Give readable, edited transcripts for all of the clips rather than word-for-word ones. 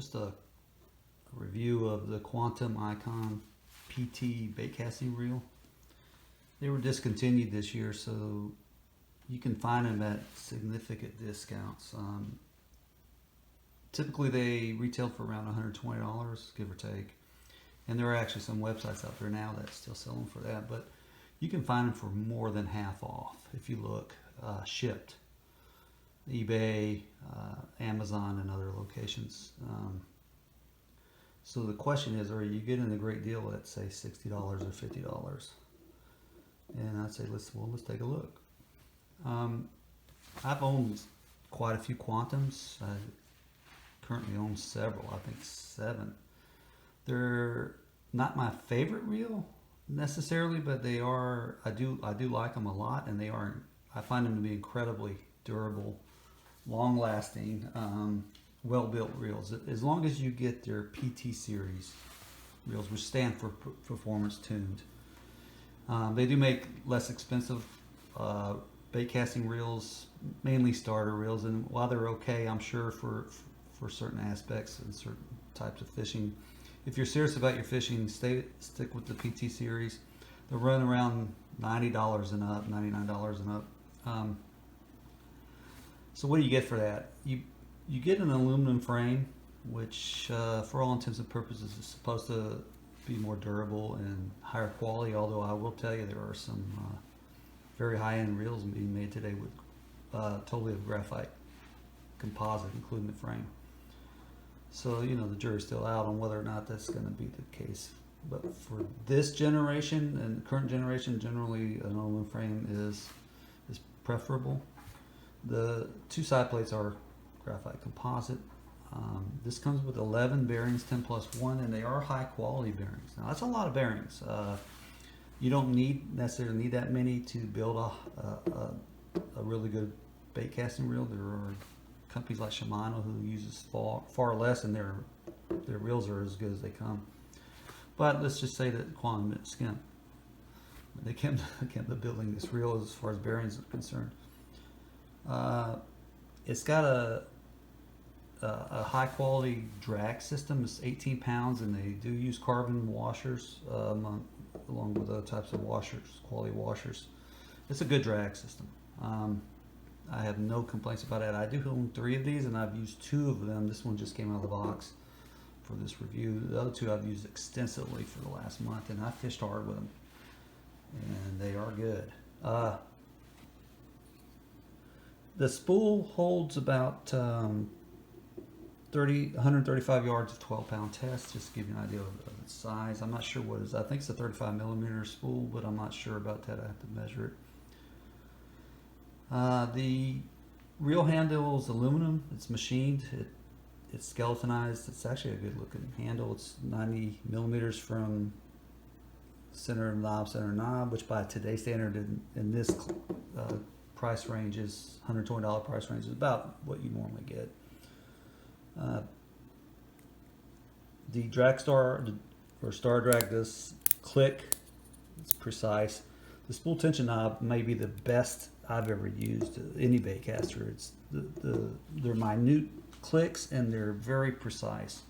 Just a review of the Quantum Icon PT baitcasting reel. They were discontinued this year, so you can find them at significant discounts. Typically they retail for around $120, give or take. And there are actually some websites out there now that still sell them for that, but you can find them for more than half off if you look, shipped. eBay, Amazon, and other locations. So the question is, are you getting a great deal at say $60 or $50? And I'd say let's take a look. I've owned quite a few Quantums. I currently own several, I think 7. They're not my favorite reel necessarily, but they are. I do like them a lot, and I find them to be incredibly durable, long-lasting, well-built reels. As long as you get their PT series reels, which stand for performance tuned. They do make less expensive bait casting reels, mainly starter reels, and while they're okay, I'm sure for certain aspects and certain types of fishing, if you're serious about your fishing, stick with the PT series. They'll run around $90 and up, $99 and up. So what do you get for that? You get an aluminum frame, which for all intents and purposes is supposed to be more durable and higher quality, although I will tell you there are some very high-end reels being made today with totally of graphite composite, including the frame. So, the jury's still out on whether or not that's going to be the case. But for this generation and current generation, generally an aluminum frame is preferable. The 2 side plates are graphite composite. This comes with 11 bearings, 10+1, and they are high quality bearings. Now that's a lot of bearings. You don't necessarily need that many to build a really good bait casting reel. There are companies like Shimano who uses far less, and their reels are as good as they come. But let's just say that Quantum didn't skimp. They came to building this reel as far as bearings are concerned. It's got a high quality drag system. It's 18 pounds, and they do use carbon washers along with other types of washers, quality washers. It's a good drag system. I have no complaints about it. I do own 3 of these, and I've used 2 of them. This one just came out of the box for this review. The other 2 I've used extensively for the last month, and I fished hard with them, and they are good. The spool holds about 135 yards of 12-pound test, just to give you an idea of its size. I'm not sure what it is. I think it's a 35 millimeter spool, but I'm not sure about that. I have to measure it. The reel handle is aluminum. It's machined. It's skeletonized. It's actually a good looking handle. It's 90 millimeters from center knob, which by today's standard in this price range is $120 price range is about what you normally get. The drag star or star drag does click. It's precise. The spool tension knob may be the best I've ever used any bait caster. It's they're minute clicks, and they're very precise.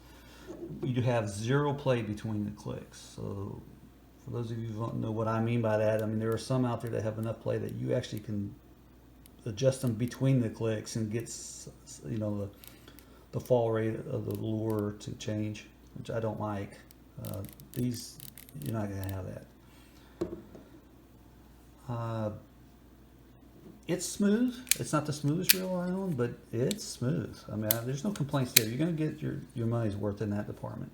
You do have 0 play between the clicks. So for those of you who don't know what I mean by that, I mean there are some out there that have enough play that you actually can adjust them between the clicks and get the fall rate of the lure to change, which I don't like. These, you're not going to have that. It's smooth. It's not the smoothest reel I own, but it's smooth. I mean, there's no complaints there. You're going to get your money's worth in that department.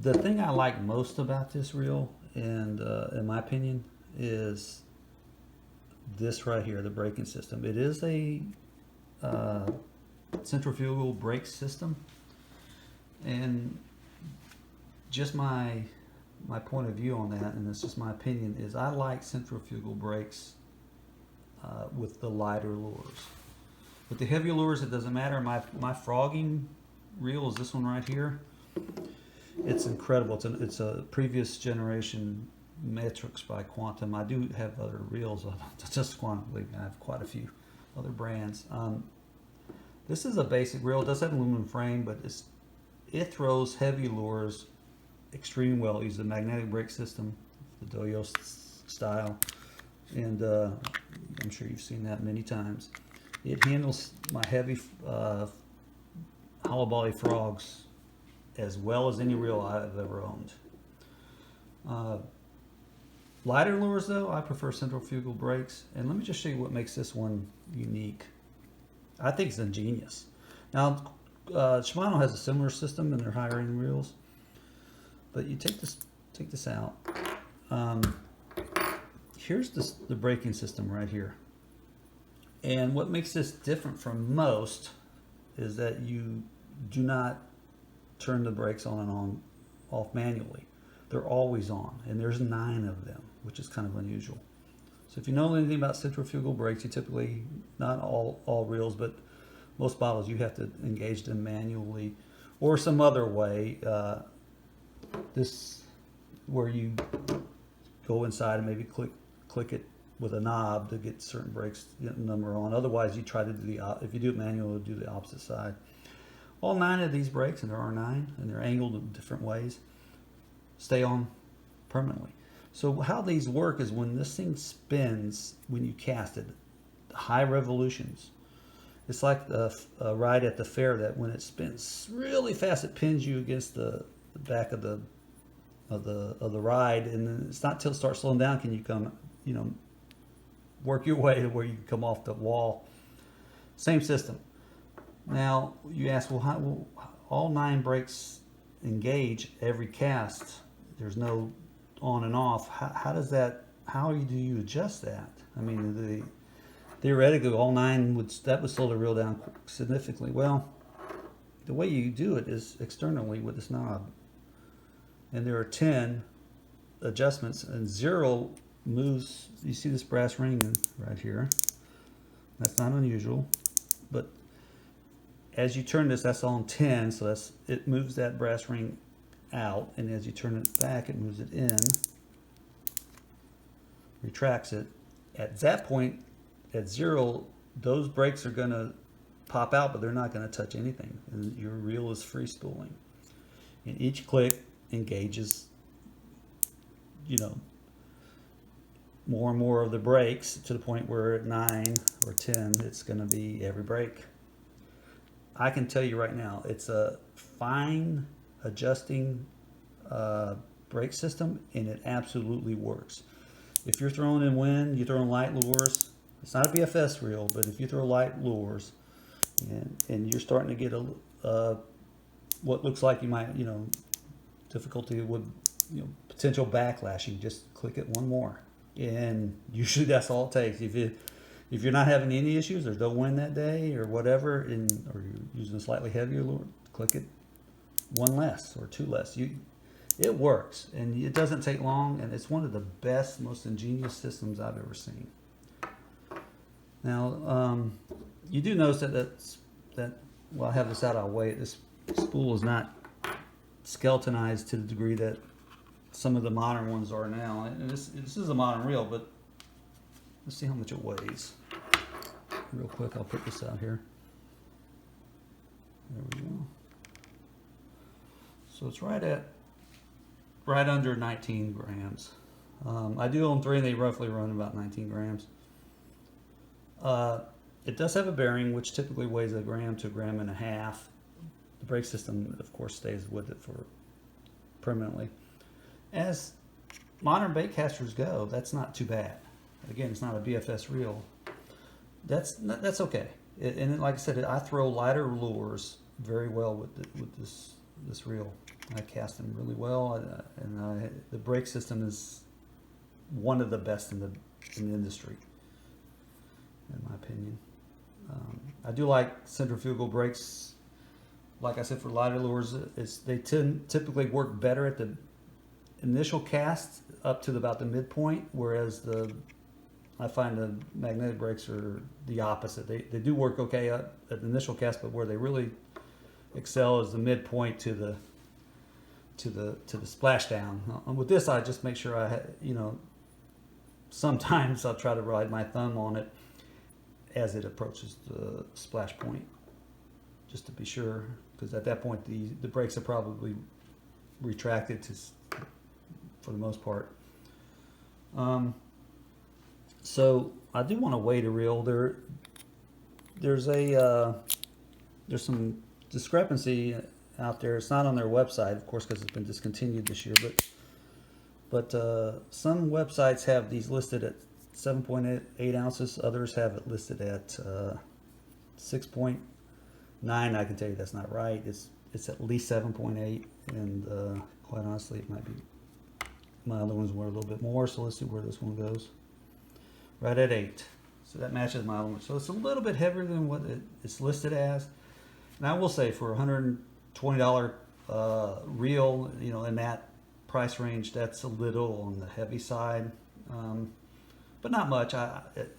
The thing I like most about this reel, and in my opinion, is this right here, the braking system. It is a centrifugal brake system, and just my point of view on that, and it's just my opinion, is I like centrifugal brakes with the lighter lures. With the heavier lures, it doesn't matter. My frogging reel is this one right here. It's incredible. It's a previous generation Metrics by Quantum. I do have other reels, just Quantum. Believe me, I have quite a few other brands. This is a basic reel. It does have an aluminum frame, but it throws heavy lures extremely well. It uses a magnetic brake system, the Doyo style, and I'm sure you've seen that many times. It handles my heavy hollow body frogs as well as any reel I've ever owned. Lighter lures though, I prefer centrifugal brakes, and let me just show you what makes this one unique. I think it's ingenious. Now, Shimano has a similar system in their higher end reels, but you take this out. Here's the braking system right here, and what makes this different from most is that you do not turn the brakes on and off manually. They're always on, and there's 9 of them, which is kind of unusual. So if you know anything about centrifugal brakes, you typically, not all reels, but most bottles, you have to engage them manually or some other way. This where you go inside and maybe click it with a knob to get certain brakes number on. Otherwise, you try to do if you do it manually, do the opposite side. All 9 of these brakes, and there are 9, and they're angled in different ways, stay on permanently. So how these work is when this thing spins, when you cast it, high revolutions. It's like a ride at the fair that when it spins really fast, it pins you against the back of the ride, and then it's not till it starts slowing down can you come, work your way to where you can come off the wall. Same system. Now you ask, well, how will all 9 brakes engage every cast? There's no on and off. How do you adjust that? I mean, theoretically, all 9 would slow the reel down significantly. Well, the way you do it is externally with this knob, and there are 10 adjustments, and 0 moves. You see this brass ring right here. That's not unusual, but as you turn this, that's on 10, so it moves that brass ring out, and as you turn it back, it moves it in, retracts it. At that point, at 0, those brakes are going to pop out, but they're not going to touch anything, and your reel is free spooling. And each click engages, more and more of the brakes to the point where at 9 or 10, it's going to be every brake. I can tell you right now, it's a fine adjusting brake system, and it absolutely works. If you're throwing in wind, you're throwing light lures. It's not a BFS reel, but if you throw light lures and you're starting to get what looks like you might, difficulty with, potential backlashing, just click it one more, and usually that's all it takes. If you're not having any issues, there's no wind that day or whatever, or you're using a slightly heavier lure, click it 1 less or 2 less. It works, and it doesn't take long, and it's one of the best, most ingenious systems I've ever seen. Now, you do notice that while I have this out, I'll wait. This spool is not skeletonized to the degree that some of the modern ones are now. And this is a modern reel, but let's see how much it weighs. Real quick, I'll put this out here. There we go. So it's right under 19 grams. I do own 3, and they roughly run about 19 grams. It does have a bearing, which typically weighs 1 gram to 1.5 grams. The brake system, of course, stays with it for permanently. As modern bait casters go, that's not too bad. Again, it's not a BFS reel. That's okay. And like I said, I throw lighter lures very well with this reel. I cast them really well, and the brake system is one of the best in the industry, in my opinion. I do like centrifugal brakes. Like I said, for lighter lures, they typically work better at the initial cast up to about the midpoint, whereas I find the magnetic brakes are the opposite. They do work okay at the initial cast, but where they really excel is the midpoint to the splashdown. With this, I just make sure sometimes I'll try to ride my thumb on it as it approaches the splash point. just to be sure, because at that point the brakes are probably retracted for the most part. So I do want to weight a reel. There's some discrepancy out there. It's not on their website, of course, because it's been discontinued this year. But some websites have these listed at 7.8 ounces. Others have it listed at 6.9. I can tell you that's not right. It's at least 7.8, and quite honestly, it might be. My other ones were a little bit more. So let's see where this one goes. Right at 8. So that matches my other one. So it's a little bit heavier than what it's listed as. And I will say for $120 reel, in that price range, that's a little on the heavy side, but not much.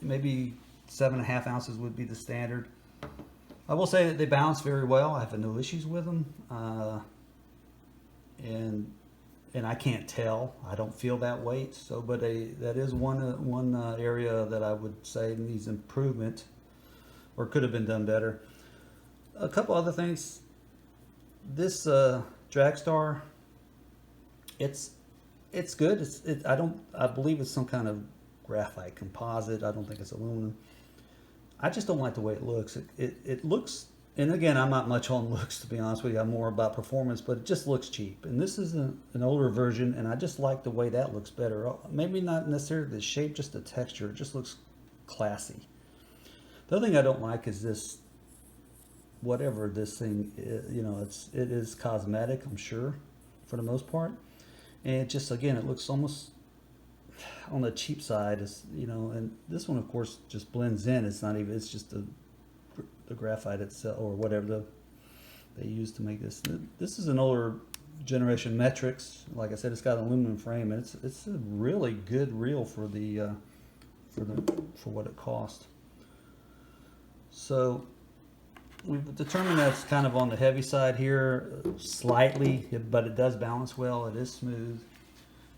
Maybe 7.5 ounces would be the standard. I will say that they balance very well. I have no issues with them, and I can't tell. I don't feel that weight. So, but that is one area that I would say needs improvement, or could have been done better. A couple other things. This Dragstar, it's good. I believe it's some kind of graphite composite. I don't think it's aluminum. I just don't like the way it looks. It looks, and again, I'm not much on looks, to be honest with you. I'm more about performance, but it just looks cheap. And this is an older version, and I just like the way that looks better. Maybe not necessarily the shape, just the texture. It just looks classy. The other thing I don't like is this, whatever this thing is, it is cosmetic, I'm sure, for the most part. And it just, again, it looks almost on the cheap side, and this one, of course, just blends in. It's not even, it's just the graphite itself, or whatever they use to make this. This is an older generation metrics. Like I said, it's got an aluminum frame, and it's a really good reel for what it cost. So we've determined that's kind of on the heavy side here, slightly, but it does balance well. It is smooth.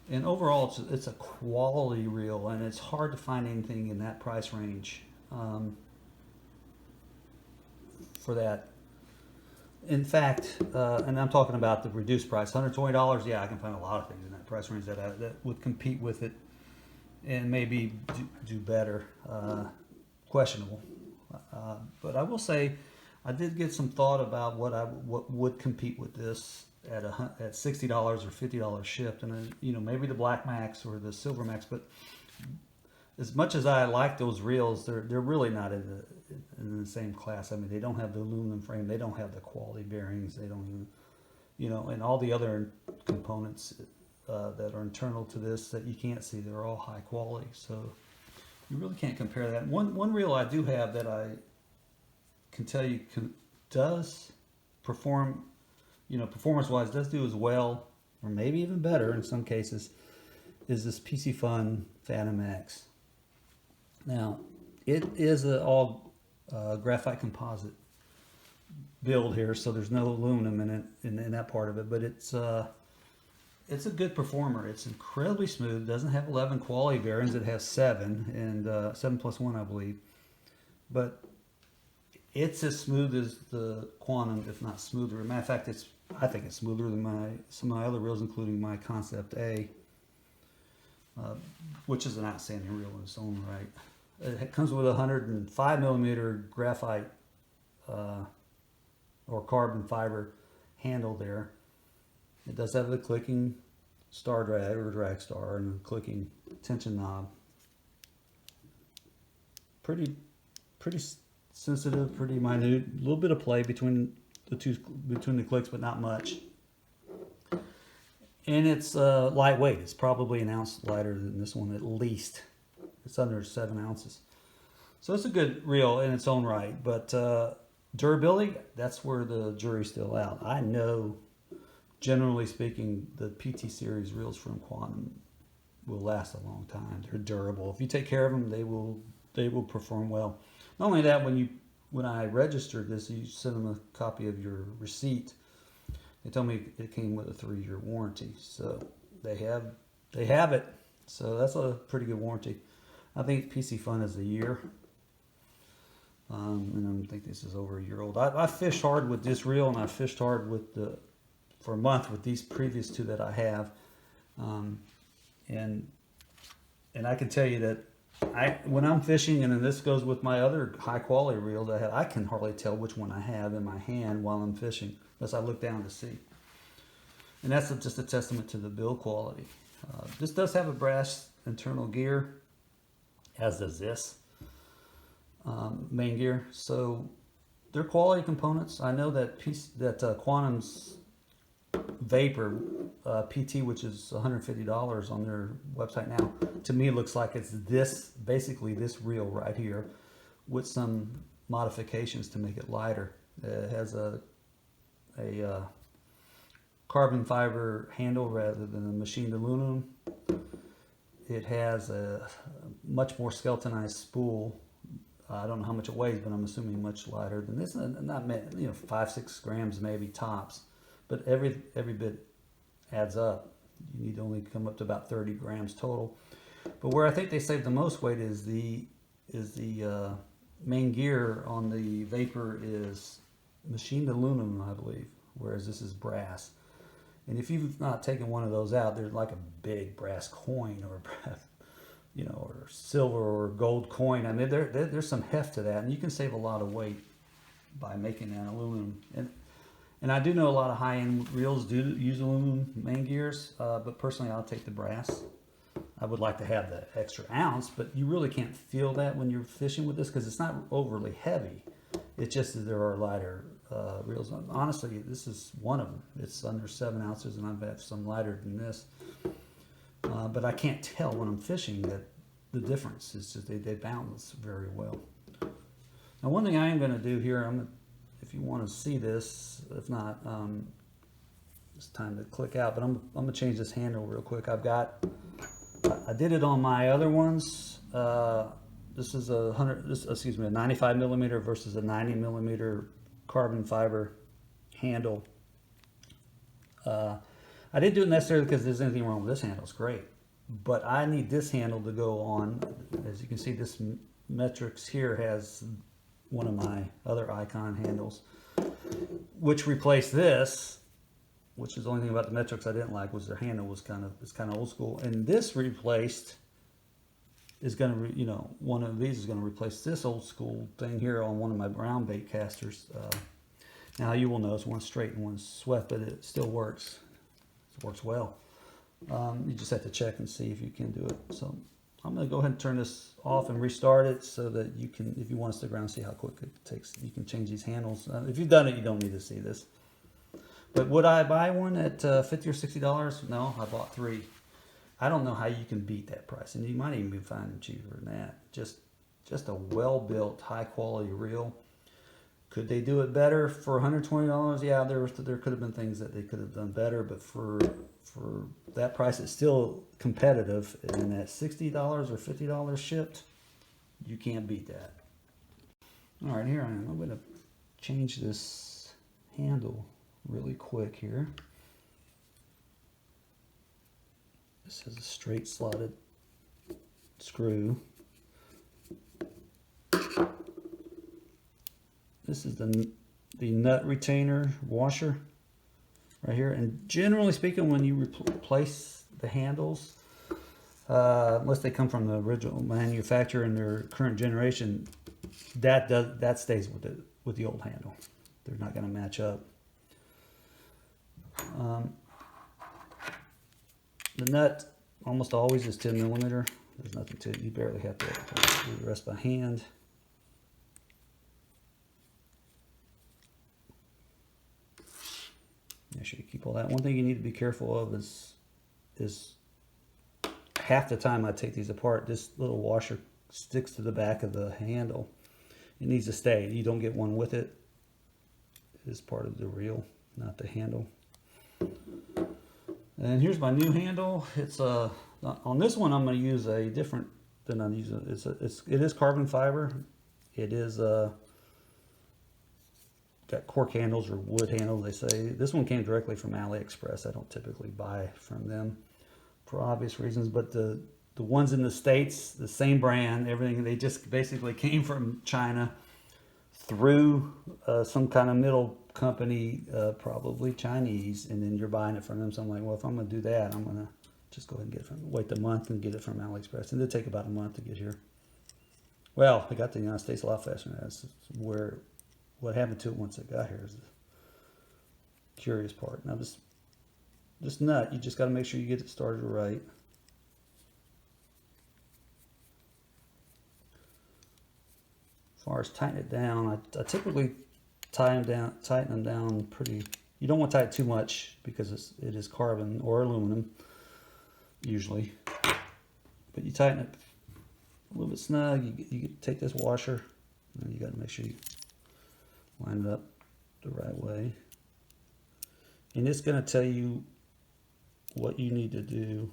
And overall, it's a quality reel, and it's hard to find anything in that price range for that. In fact, and I'm talking about the reduced price, $120. Yeah, I can find a lot of things in that price range that would compete with it and maybe do better. Questionable. But I will say, I did get some thought about what would compete with this at $60 or $50 shipped, and maybe the Black Max or the Silver Max. But as much as I like those reels, they're really not in the same class. I mean, they don't have the aluminum frame, they don't have the quality bearings, they don't even, and all the other components that are internal to this that you can't see, they're all high quality. So you really can't compare that. One reel I do have that I can tell you does perform, performance-wise, does do as well, or maybe even better in some cases, is this PC Fun Phantom X. Now, it is an all graphite composite build here, so there's no aluminum in it, in that part of it, but it's a good performer. It's incredibly smooth. It doesn't have 11 quality bearings. It has 7, and 7 plus 1, I believe. But it's as smooth as the Quantum, if not smoother. As a matter of fact, I think it's smoother than some of my other reels, including my Concept A, which is an outstanding reel in its own right. It comes with a 105 millimeter graphite or carbon fiber handle there. It does have the clicking star drag or drag star and the clicking tension knob. Pretty sensitive, pretty minute. A little bit of play between the clicks, but not much. And it's lightweight. It's probably an ounce lighter than this one at least. It's under 7 ounces. So it's a good reel in its own right. But durability, that's where the jury's still out. I know, generally speaking, the PT series reels from Quantum will last a long time. They're durable. If you take care of them, they will perform well. Not only that, when I registered this, you send them a copy of your receipt. They told me it came with a 3-year warranty, so they have it. So that's a pretty good warranty. I think PC Fun is a year. And I think this is over a year old. I fished hard with this reel, and I fished hard for a month with these previous two that I have. Um, and I can tell you that when I'm fishing, and then this goes with my other high quality reels I have, I can hardly tell which one I have in my hand while I'm fishing, unless I look down to see. And that's just a testament to the build quality. This does have a brass internal gear, as does this main gear. So they're quality components. I know that Quantum's Vapor PT, which is $150 on their website now, to me it looks like it's basically this reel right here with some modifications to make it lighter. It has a carbon fiber handle rather than a machined aluminum. It has a much more skeletonized spool. I don't know how much it weighs, but I'm assuming much lighter than this. Not 5-6 grams maybe tops, but every bit adds up. You need to only come up to about 30 grams total. But where I think they save the most weight is the main gear on the Vapor is machined aluminum, I believe, whereas this is brass. And if you've not taken one of those out, there's like a big brass coin or or silver or gold coin. I mean, there's some heft to that, and you can save a lot of weight by making that aluminum. And I do know a lot of high-end reels do use aluminum main gears, but personally I'll take the brass. I would like to have the extra ounce, but you really can't feel that when you're fishing with this because it's not overly heavy. It's just that there are lighter reels. Honestly, this is one of them. It's under 7 ounces, and I've had some lighter than this. But I can't tell when I'm fishing that the difference. It's just they balance very well. Now, one thing I am going to do here, if you want to see this, if not, it's time to click out. But I'm going to change this handle real quick. I did it on my other ones. This is a 95 millimeter versus a 90 millimeter carbon fiber handle. I didn't do it necessarily because there's anything wrong with this handle. It's great. But I need this handle to go on. As you can see, this Metrics here has one of my other Icon handles, which replaced this, which is the only thing about the Metrics I didn't like was their handle was kind of old school. And this replaced is going to, one of these is going to replace this old school thing here on one of my brown bait casters. Now you will notice one's straight and one's swept, but it still works. It works well. You just have to check and see if you can do it. So I'm going to go ahead and turn this off and restart it so that you can, if you want to stick around and see how quick it takes, you can change these handles. If you've done it, you don't need to see this. But would I buy one at $50 or $60? No, I bought 3. I don't know how you can beat that price, and you might even be finding cheaper than that. Just a well-built, high-quality reel. Could they do it better for $120? Yeah, there could have been things that they could have done better, but for that price, it's still competitive. And at $60 or $50 shipped, you can't beat that. All right, here I am. I'm going to change this handle really quick here. This has a straight slotted screw. This is the nut retainer washer right here. And generally speaking, when you replace the handles, unless they come from the original manufacturer in their current generation, that stays with the old handle. They're not going to match up. The nut almost always is 10 millimeter. There's nothing to it. You barely have to do the rest by hand. Make sure you keep all that. One thing you need to be careful of is half the time I take these apart, this little washer sticks to the back of the handle. It needs to stay. You don't get one with it. It is part of the reel, not the handle. And here's my new handle. It's on this one I'm going to use a different than I'm using. It is carbon fiber. It is got cork handles or wood handles, they say. This one came directly from AliExpress. I don't typically buy from them for obvious reasons, but the ones in the States, the same brand, everything, they just basically came from China. through some kind of middle company, probably Chinese, and then you're buying it from them. So I'm like, well, if I'm going to do that, I'm going to just go ahead and get it from, wait the month and get it from AliExpress. And it'll take about a month to get here. Well, I got to the United States a lot faster than that. That's where, what happened to it once it got here is the curious part. Now this nut, you just got to make sure you get it started right. As far as tighten it down, I typically tighten them down pretty. You don't want to tighten too much because it is carbon or aluminum usually. But you tighten it a little bit snug. You take this washer, and you got to make sure you line it up the right way. And it's going to tell you what you need to do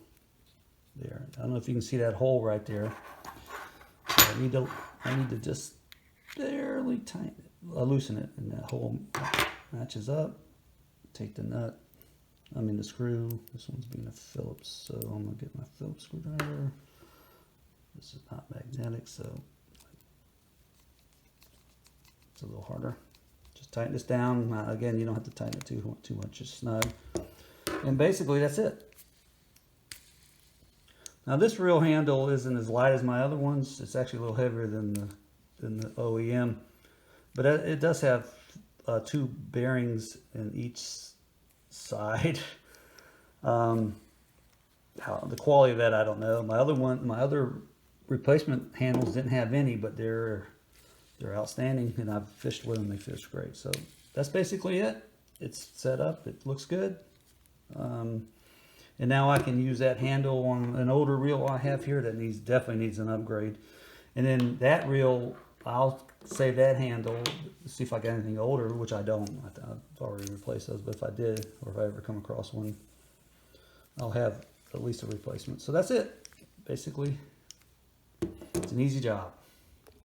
there. I don't know if you can see that hole right there. I need to just barely tighten it, loosen it, and that hole matches up. Take the nut, the screw. This one's being a Phillips, so I'm gonna get my Phillips screwdriver. This is not magnetic, so it's a little harder. Just tighten this down. Again, you don't have to tighten it too much, just snug. And basically that's it. Now this reel handle isn't as light as my other ones. It's actually a little heavier than the OEM, but it does have 2 bearings in each side. The quality of that I don't know. My other replacement handles didn't have any, but they're outstanding, and I've fished with them. They fish great. So that's basically it. It's set up. It looks good. And now I can use that handle on an older reel I have here that definitely needs an upgrade. And then that reel, I'll save that handle, see if I got anything older, which I don't. I've already replaced those, but if I did, or if I ever come across one, I'll have at least a replacement. So that's it. Basically, it's an easy job.